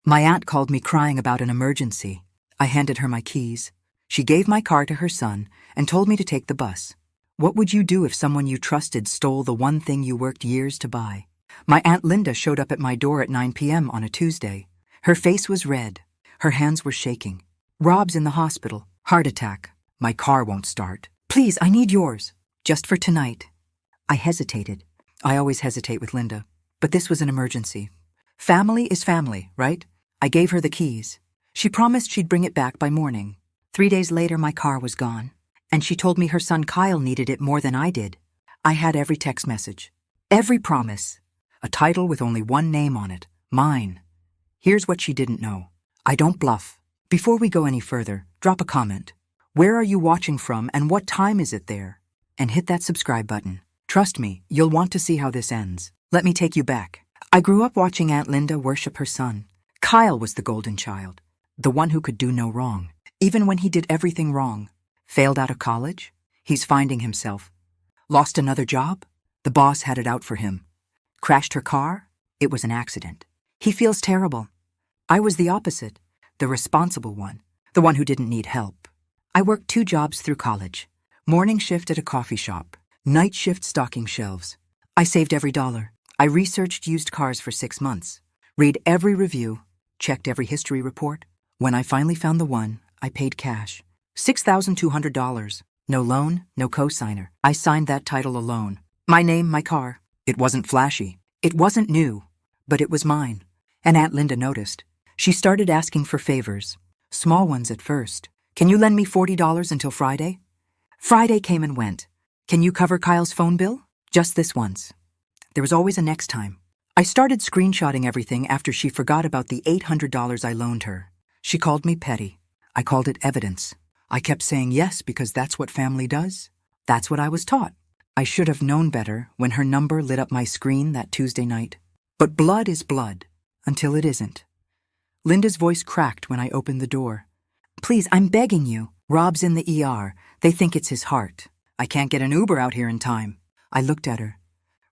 My aunt called me crying about an emergency. I handed her my keys. She gave my car to her son and told me to take the bus. What would you do if someone you trusted stole the one thing you worked years to buy? My Aunt Linda showed up at my door at 9 p.m. on a Tuesday. Her face was red. Her hands were shaking. Rob's in the hospital. Heart attack. My car won't start. Please, I need yours. Just for tonight. I hesitated. I always hesitate with Linda. But this was an emergency. Family is family, right? I gave her the keys. She promised she'd bring it back by morning. 3 days later, my car was gone. And she told me her son Kyle needed it more than I did. I had every text message. Every promise. A title with only one name on it. Mine. Here's what she didn't know. I don't bluff. Before we go any further, drop a comment. Where are you watching from and what time is it there? And hit that subscribe button. Trust me, you'll want to see how this ends. Let me take you back. I grew up watching Aunt Linda worship her son. Kyle was the golden child, the one who could do no wrong, even when he did everything wrong. Failed out of college? He's finding himself. Lost another job? The boss had it out for him. Crashed her car? It was an accident. He feels terrible. I was the opposite, the responsible one, the one who didn't need help. I worked 2 jobs through college. Morning shift at a coffee shop, night shift stocking shelves. I saved every dollar. I researched used cars for 6 months, read every review, checked every history report. When I finally found the one, I paid cash. $6,200. No loan, no co-signer. I signed that title alone. My name, my car. It wasn't flashy. It wasn't new, but it was mine. And Aunt Linda noticed. She started asking for favors. Small ones at first. Can you lend me $40 until Friday? Friday came and went. Can you cover Kyle's phone bill? Just this once. There was always a next time. I started screenshotting everything after she forgot about the $800 I loaned her. She called me petty. I called it evidence. I kept saying yes because that's what family does. That's what I was taught. I should have known better when her number lit up my screen that Tuesday night. But blood is blood, until it isn't. Linda's voice cracked when I opened the door. Please, I'm begging you. Rob's in the ER. They think it's his heart. I can't get an Uber out here in time. I looked at her.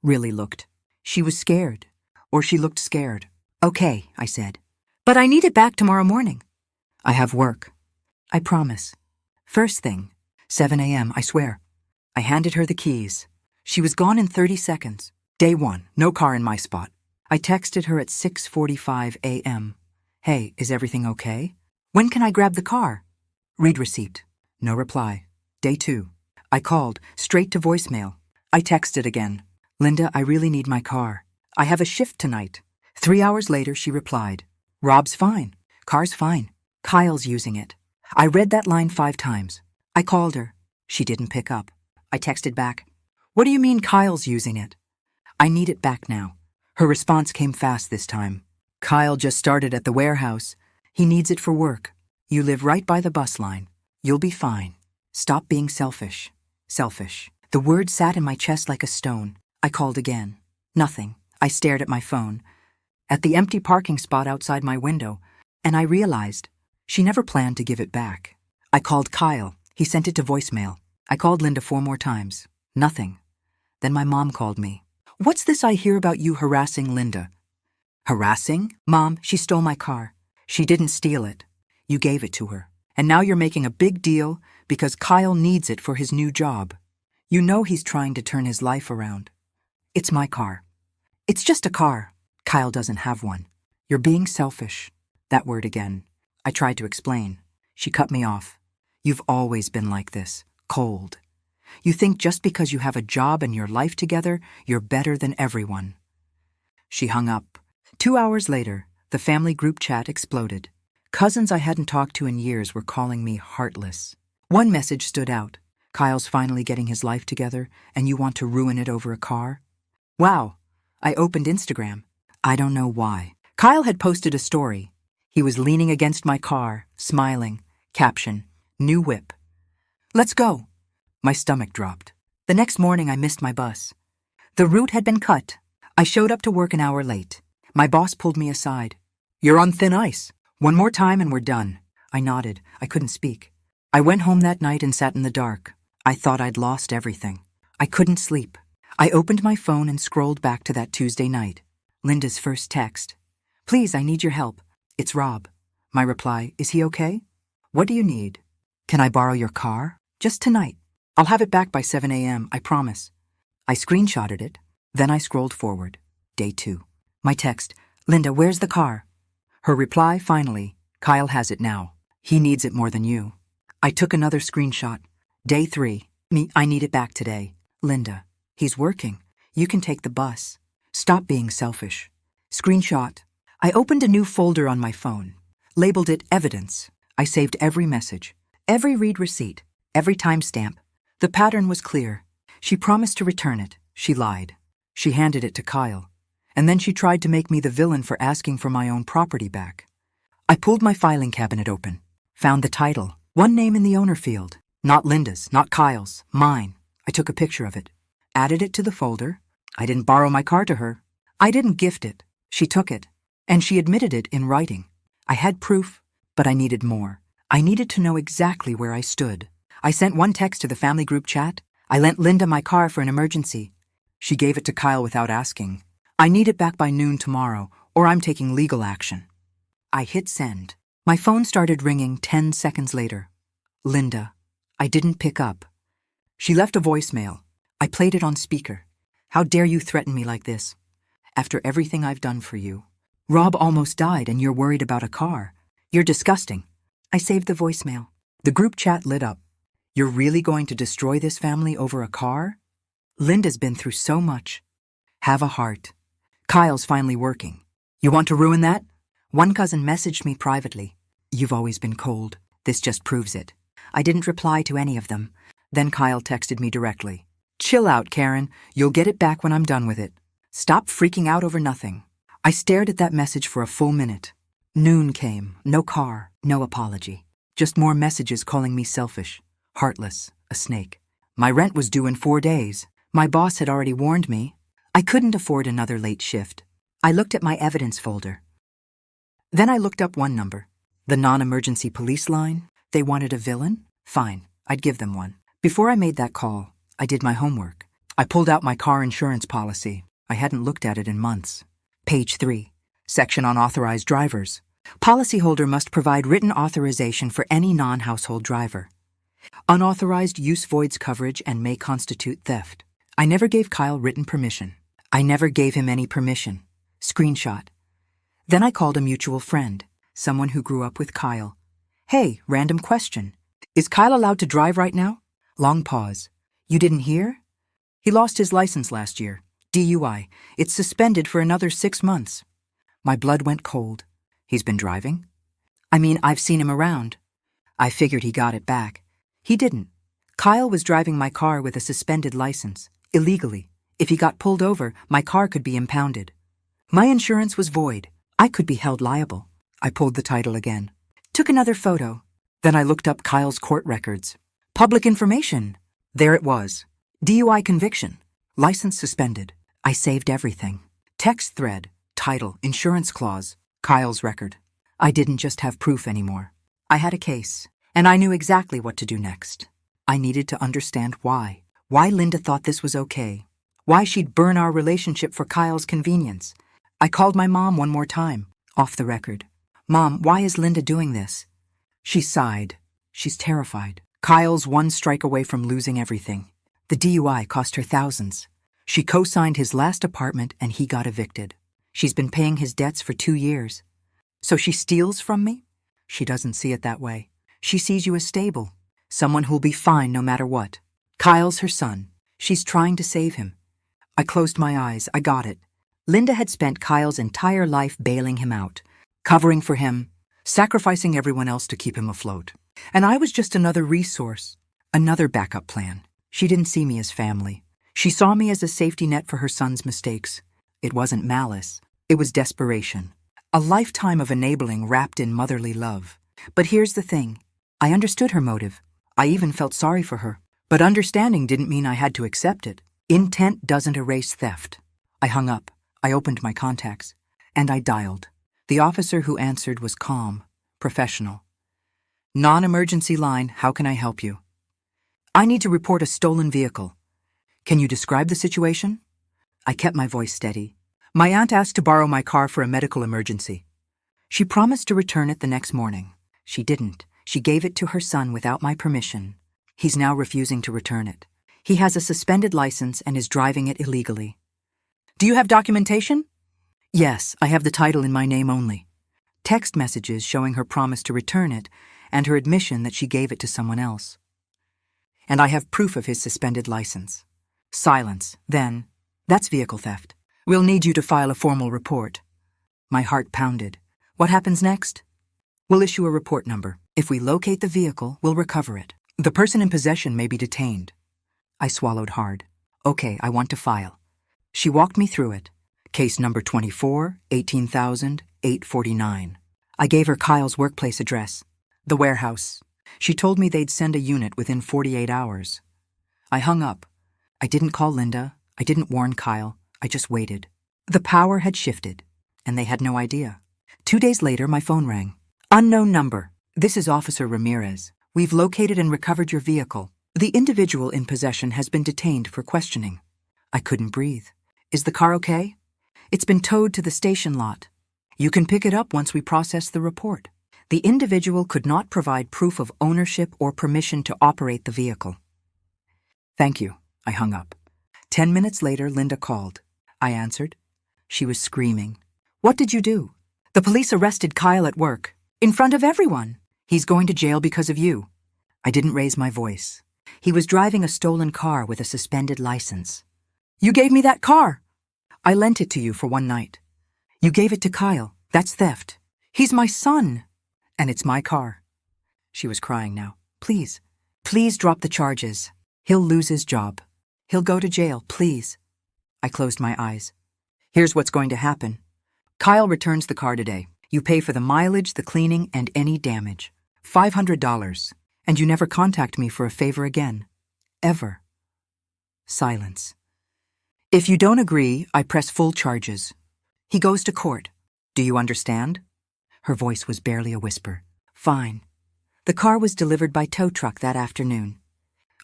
Really looked. She was scared. Or she looked scared. Okay, I said. But I need it back tomorrow morning. I have work. I promise. First thing. 7 a.m., I swear. I handed her the keys. She was gone in 30 seconds. Day 1, no car in my spot. I texted her at 6:45 a.m. Hey, is everything okay? When can I grab the car? Read receipt. No reply. Day 2. I called, straight to voicemail. I texted again. Linda, I really need my car. I have a shift tonight. 3 hours later, she replied. Rob's fine. Car's fine. Kyle's using it. I read that line 5 times. I called her. She didn't pick up. I texted back. What do you mean Kyle's using it? I need it back now. Her response came fast this time. Kyle just started at the warehouse. He needs it for work. You live right by the bus line. You'll be fine. Stop being selfish. Selfish. The word sat in my chest like a stone. I called again. Nothing. I stared at my phone. At the empty parking spot outside my window. And I realized she never planned to give it back. I called Kyle. He sent it to voicemail. I called Linda 4 more times. Nothing. Then my mom called me. What's this I hear about you harassing Linda? Harassing? Mom, she stole my car. She didn't steal it. You gave it to her. And now you're making a big deal because Kyle needs it for his new job. You know he's trying to turn his life around. It's my car. It's just a car. Kyle doesn't have one. You're being selfish. That word again. I tried to explain. She cut me off. You've always been like this. Cold. You think just because you have a job and your life together, you're better than everyone. She hung up. 2 hours later, the family group chat exploded. Cousins I hadn't talked to in years were calling me heartless. One message stood out. Kyle's finally getting his life together, and you want to ruin it over a car? Wow. I opened Instagram. I don't know why. Kyle had posted a story. He was leaning against my car, smiling. Caption, new whip. Let's go. My stomach dropped. The next morning I missed my bus. The route had been cut. I showed up to work an hour late. My boss pulled me aside. You're on thin ice. One more time and we're done. I nodded. I couldn't speak. I went home that night and sat in the dark. I thought I'd lost everything. I couldn't sleep. I opened my phone and scrolled back to that Tuesday night. Linda's first text. Please, I need your help. It's Rob. My reply, is he okay? What do you need? Can I borrow your car? Just tonight. I'll have it back by 7 a.m., I promise. I screenshotted it. Then I scrolled forward. Day 2. My text, Linda, where's the car? Her reply, finally, Kyle has it now. He needs it more than you. I took another screenshot. Day 3. I need it back today. Linda, he's working. You can take the bus. Stop being selfish. Screenshot. I opened a new folder on my phone. Labeled it Evidence. I saved every message, every read receipt, every timestamp. The pattern was clear. She promised to return it. She lied. She handed it to Kyle. And then she tried to make me the villain for asking for my own property back. I pulled my filing cabinet open. Found the title. One name in the owner field. Not Linda's, not Kyle's, mine. I took a picture of it. Added it to the folder. I didn't borrow my car to her. I didn't gift it. She took it. And she admitted it in writing. I had proof, but I needed more. I needed to know exactly where I stood. I sent one text to the family group chat. I lent Linda my car for an emergency. She gave it to Kyle without asking. I need it back by noon tomorrow, or I'm taking legal action. I hit send. My phone started ringing 10 seconds later. Linda. I didn't pick up. She left a voicemail. I played it on speaker. How dare you threaten me like this? After everything I've done for you. Rob almost died and you're worried about a car. You're disgusting. I saved the voicemail. The group chat lit up. You're really going to destroy this family over a car? Linda's been through so much. Have a heart. Kyle's finally working. You want to ruin that? One cousin messaged me privately. You've always been cold. This just proves it. I didn't reply to any of them. Then Kyle texted me directly. Chill out, Karen. You'll get it back when I'm done with it. Stop freaking out over nothing. I stared at that message for a full minute. Noon came. No car. No apology. Just more messages calling me selfish, heartless, a snake. My rent was due in 4 days. My boss had already warned me. I couldn't afford another late shift. I looked at my evidence folder. Then I looked up one number. The non-emergency police line. They wanted a villain? Fine, I'd give them one. Before I made that call, I did my homework. I pulled out my car insurance policy. I hadn't looked at it in months. Page 3. Section on authorized drivers. Policyholder must provide written authorization for any non-household driver. Unauthorized use voids coverage and may constitute theft. I never gave Kyle written permission. I never gave him any permission. Screenshot. Then I called a mutual friend, someone who grew up with Kyle. Hey, random question. Is Kyle allowed to drive right now? Long pause. You didn't hear? He lost his license last year. DUI. It's suspended for another 6 months. My blood went cold. He's been driving? I mean, I've seen him around. I figured he got it back. He didn't. Kyle was driving my car with a suspended license, illegally. If he got pulled over, my car could be impounded. My insurance was void. I could be held liable. I pulled the title again. Took another photo. Then I looked up Kyle's court records. Public information. There it was. DUI conviction. License suspended. I saved everything. Text thread. Title. Insurance clause. Kyle's record. I didn't just have proof anymore. I had a case, and I knew exactly what to do next. I needed to understand why. Why Linda thought this was okay. Why she'd burn our relationship for Kyle's convenience. I called my mom one more time, off the record. Mom, why is Linda doing this? She sighed. She's terrified. Kyle's one strike away from losing everything. The DUI cost her thousands. She co-signed his last apartment and he got evicted. She's been paying his debts for 2 years. So she steals from me? She doesn't see it that way. She sees you as stable. Someone who'll be fine no matter what. Kyle's her son. She's trying to save him. I closed my eyes. I got it. Linda had spent Kyle's entire life bailing him out, covering for him, sacrificing everyone else to keep him afloat. And I was just another resource, another backup plan. She didn't see me as family. She saw me as a safety net for her son's mistakes. It wasn't malice. It was desperation. A lifetime of enabling wrapped in motherly love. But here's the thing. I understood her motive. I even felt sorry for her. But understanding didn't mean I had to accept it. Intent doesn't erase theft. I hung up. I opened my contacts. And I dialed. The officer who answered was calm, professional. Non-emergency line, how can I help you? I need to report a stolen vehicle. Can you describe the situation? I kept my voice steady. My aunt asked to borrow my car for a medical emergency. She promised to return it the next morning. She didn't. She gave it to her son without my permission. He's now refusing to return it. He has a suspended license and is driving it illegally. Do you have documentation? Yes, I have the title in my name only. Text messages showing her promise to return it and her admission that she gave it to someone else. And I have proof of his suspended license. Silence. Then, that's vehicle theft. We'll need you to file a formal report. My heart pounded. What happens next? We'll issue a report number. If we locate the vehicle, we'll recover it. The person in possession may be detained. I swallowed hard. Okay, I want to file. She walked me through it. Case number 24, 18,849. I gave her Kyle's workplace address. The warehouse. She told me they'd send a unit within 48 hours. I hung up. I didn't call Linda. I didn't warn Kyle. I just waited. The power had shifted, and they had no idea. 2 days later, my phone rang. Unknown number. This is Officer Ramirez. We've located and recovered your vehicle. The individual in possession has been detained for questioning. I couldn't breathe. Is the car okay? It's been towed to the station lot. You can pick it up once we process the report. The individual could not provide proof of ownership or permission to operate the vehicle. Thank you. I hung up. 10 minutes later, Linda called. I answered. She was screaming. What did you do? The police arrested Kyle at work. In front of everyone. He's going to jail because of you. I didn't raise my voice. He was driving a stolen car with a suspended license. You gave me that car. I lent it to you for one night. You gave it to Kyle. That's theft. He's my son. And it's my car. She was crying now. Please, please drop the charges. He'll lose his job. He'll go to jail, please. I closed my eyes. Here's what's going to happen. Kyle returns the car today. You pay for the mileage, the cleaning, and any damage. $500. And you never contact me for a favor again. Ever. Silence. If you don't agree, I press full charges. He goes to court. Do you understand? Her voice was barely a whisper. Fine. The car was delivered by tow truck that afternoon.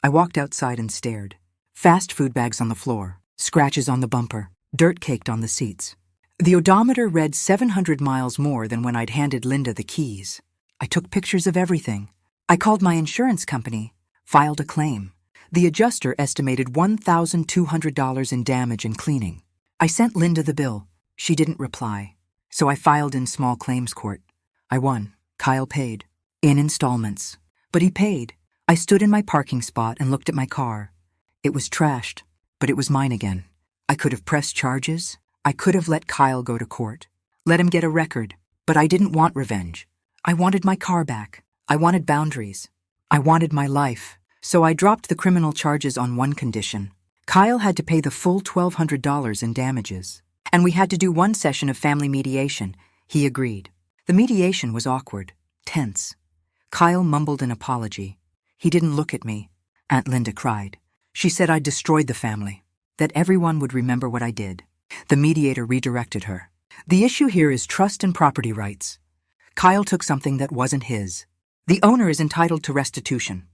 I walked outside and stared. Fast food bags on the floor, scratches on the bumper, dirt caked on the seats. The odometer read 700 miles more than when I'd handed Linda the keys. I took pictures of everything. I called my insurance company, filed a claim. The adjuster estimated $1,200 in damage and cleaning. I sent Linda the bill. She didn't reply. So I filed in small claims court. I won. Kyle paid. In installments. But he paid. I stood in my parking spot and looked at my car. It was trashed, but it was mine again. I could have pressed charges. I could have let Kyle go to court. Let him get a record. But I didn't want revenge. I wanted my car back. I wanted boundaries. I wanted my life. So I dropped the criminal charges on one condition. Kyle had to pay the full $1,200 in damages. And we had to do one session of family mediation. He agreed. The mediation was awkward, tense. Kyle mumbled an apology. He didn't look at me. Aunt Linda cried. She said I destroyed the family, that everyone would remember what I did. The mediator redirected her. The issue here is trust and property rights. Kyle took something that wasn't his. The owner is entitled to restitution.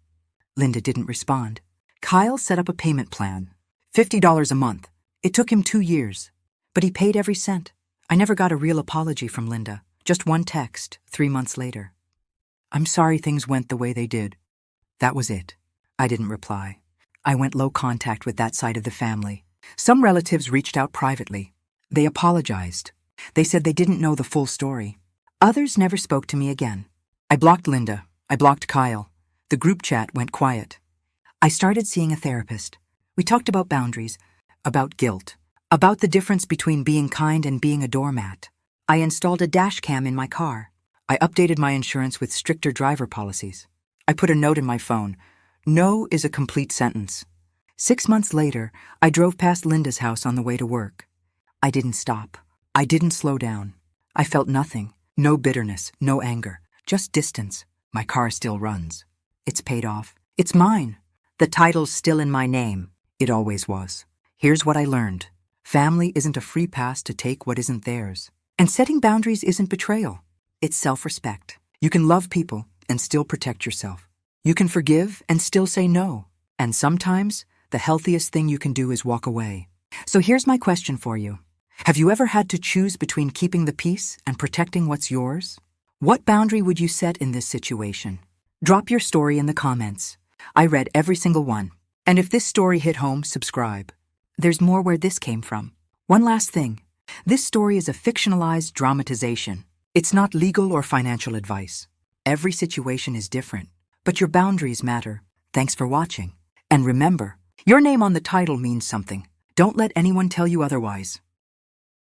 Linda didn't respond. Kyle set up a payment plan. $50 a month. It took him 2 years. But he paid every cent. I never got a real apology from Linda. Just one text, 3 months later. I'm sorry things went the way they did. That was it. I didn't reply. I went low contact with that side of the family. Some relatives reached out privately. They apologized. They said they didn't know the full story. Others never spoke to me again. I blocked Linda. I blocked Kyle. The group chat went quiet. I started seeing a therapist. We talked about boundaries, about guilt, about the difference between being kind and being a doormat. I installed a dash cam in my car. I updated my insurance with stricter driver policies. I put a note in my phone. No is a complete sentence. 6 months later, I drove past Linda's house on the way to work. I didn't stop. I didn't slow down. I felt nothing. No bitterness, no anger, just distance. My car still runs. It's paid off. It's mine. The title's still in my name. It always was. Here's what I learned. Family isn't a free pass to take what isn't theirs. And setting boundaries isn't betrayal. It's self-respect. You can love people and still protect yourself. You can forgive and still say no. And sometimes, the healthiest thing you can do is walk away. So here's my question for you. Have you ever had to choose between keeping the peace and protecting what's yours? What boundary would you set in this situation? Drop your story in the comments. I read every single one. And if this story hit home, subscribe. There's more where this came from. One last thing. This story is a fictionalized dramatization. It's not legal or financial advice. Every situation is different, but your boundaries matter. Thanks for watching. And remember, your name on the title means something. Don't let anyone tell you otherwise.